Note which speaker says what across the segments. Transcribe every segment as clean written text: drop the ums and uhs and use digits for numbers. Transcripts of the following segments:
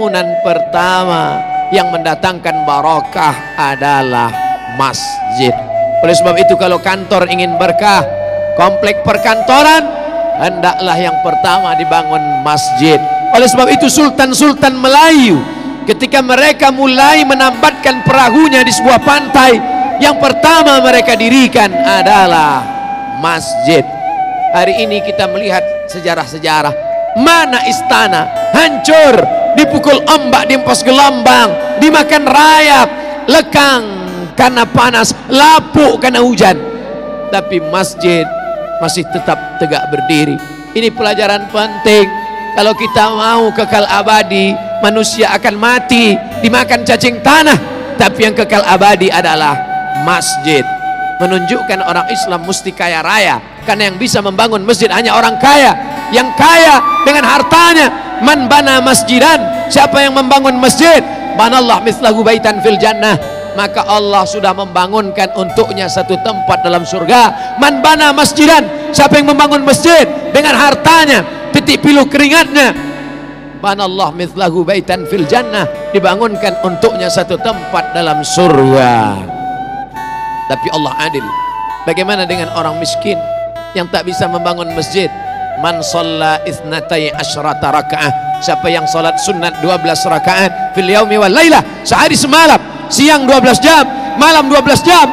Speaker 1: bangunan pertama yang mendatangkan barakah adalah masjid. Oleh sebab itu kalau kantor ingin berkah, komplek perkantoran, hendaklah yang pertama dibangun masjid. Oleh sebab itu sultan-sultan Melayu ketika mereka mulai menambatkan perahunya di sebuah pantai, yang pertama mereka dirikan adalah masjid. Hari ini kita melihat sejarah-sejarah, mana istana hancur, dipukul ombak, diempos gelombang, dimakan rayap, lekang karena panas, lapuk karena hujan, tapi masjid masih tetap tegak berdiri. Ini pelajaran penting. Kalau kita mau kekal abadi, manusia akan mati dimakan cacing tanah, tapi yang kekal abadi adalah masjid. Menunjukkan orang Islam mesti kaya raya, karena yang bisa membangun masjid hanya orang kaya, yang kaya dengan hartanya. Man bana masjidan, siapa yang membangun masjid, banallah mislahu baitan fil jannah, maka Allah sudah membangunkan untuknya satu tempat dalam surga. Man bana masjidan, siapa yang membangun masjid dengan hartanya, titik pilu keringatnya, banallah mislahu baitan fil jannah, dibangunkan untuknya satu tempat dalam surga. Tapi Allah adil. Bagaimana dengan orang miskin yang tak bisa membangun masjid? Man shalla itsnatai asyrata rakaah, siapa yang salat sunat 12 rakaat fil yaumi wal lailah, sehari semalam, siang 12 jam, malam 12 jam,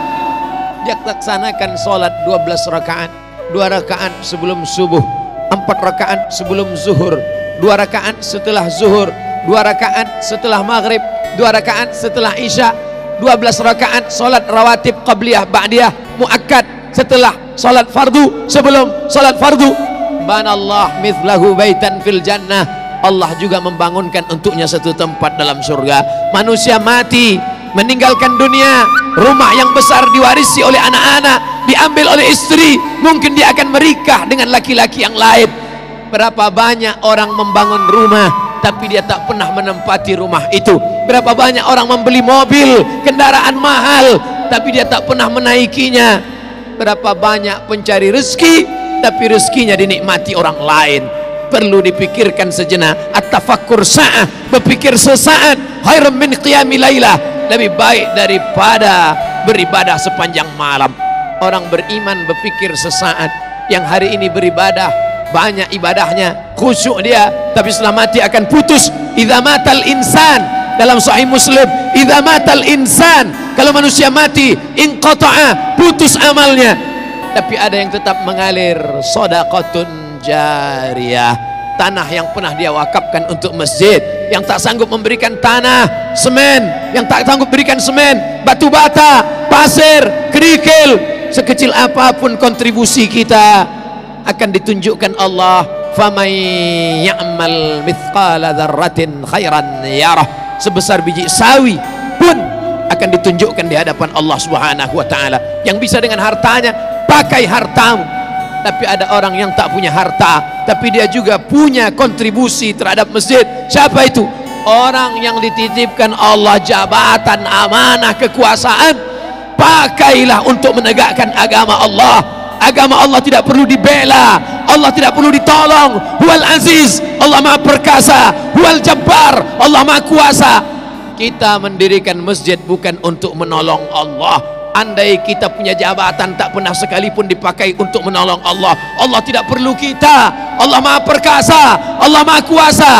Speaker 1: dia laksanakan salat 12 rakaat, 2 rakaat sebelum subuh, 4 rakaat sebelum zuhur, 2 rakaat setelah zuhur, 2 rakaat setelah maghrib, 2 rakaat setelah isya, 12 rakaat salat rawatib qabliyah ba'diyah muakkad setelah salat fardu, sebelum salat fardu. Banallah mithlahu baitan fil jannah, Allah juga membangunkan untuknya satu tempat dalam surga. Manusia mati meninggalkan dunia, rumah yang besar diwarisi oleh anak-anak, diambil oleh istri, mungkin dia akan menikah dengan laki-laki yang lain. Berapa banyak orang membangun rumah tapi dia tak pernah menempati rumah itu. Berapa banyak orang membeli mobil, kendaraan mahal, tapi dia tak pernah menaikinya. Berapa banyak pencari rezeki tapi rezekinya dinikmati orang lain. Perlu dipikirkan sejenak. At-tafakkur sa'ah, berpikir sesaat, khairum min qiyami lailah, lebih baik daripada beribadah sepanjang malam. Orang beriman berpikir sesaat. Yang hari ini beribadah, banyak ibadahnya, khusyuk dia, tapi setelah mati akan putus. Idza matal insan, dalam Sahih Muslim, idza matal insan, kalau manusia mati, inqata'a, putus amalnya. Tapi ada yang tetap mengalir, shadaqatun jariyah, tanah yang pernah dia wakafkan untuk masjid. Yang tak sanggup memberikan tanah, semen, yang tak sanggup berikan semen, batu bata, pasir, kerikil, sekecil apapun kontribusi kita akan ditunjukkan Allah. Faman ya'mal mithqala dzarratin khairan yarah, sebesar biji sawi pun akan ditunjukkan di hadapan Allah Subhanahu wa taala. Yang bisa dengan hartanya, pakai hartamu. Tapi ada orang yang tak punya harta, tapi dia juga punya kontribusi terhadap masjid. Siapa itu? Orang yang dititipkan Allah jabatan, amanah, kekuasaan. Pakailah untuk menegakkan agama Allah. Agama Allah tidak perlu dibela, Allah tidak perlu ditolong. Huwal aziz, Allah maha perkasa. Huwal jabbar, Allah maha kuasa. Kita mendirikan masjid bukan untuk menolong Allah. Andai kita punya jabatan, tak pernah sekalipun dipakai untuk menolong Allah. Allah tidak perlu kita. Allah maha perkasa, Allah maha kuasa.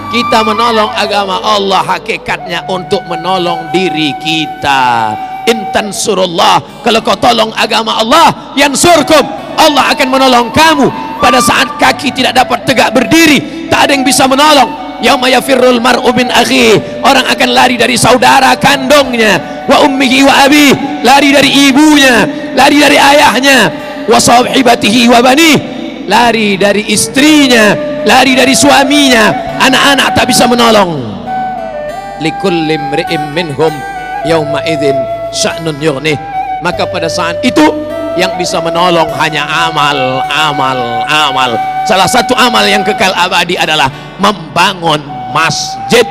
Speaker 1: Kita menolong agama Allah hakikatnya untuk menolong diri kita. Intan surullah, kalau kau tolong agama Allah, yansurkum, Allah akan menolong kamu. Pada saat kaki tidak dapat tegak berdiri, tak ada yang bisa menolong. Yauma yafirrul mar'u min akhihi, orang akan lari dari saudara kandungnya. Wa ummihi wa abi, lari dari ibunya, lari dari ayahnya. Wa sahibatihi wa banih, lari dari istrinya, lari dari suaminya. Anak-anak tak bisa menolong. Likulli imri'in minhum yauma idzin sya'nun yughnih, maka pada saat itu yang bisa menolong hanya amal, amal. Salah satu amal yang kekal abadi adalah membangun masjid.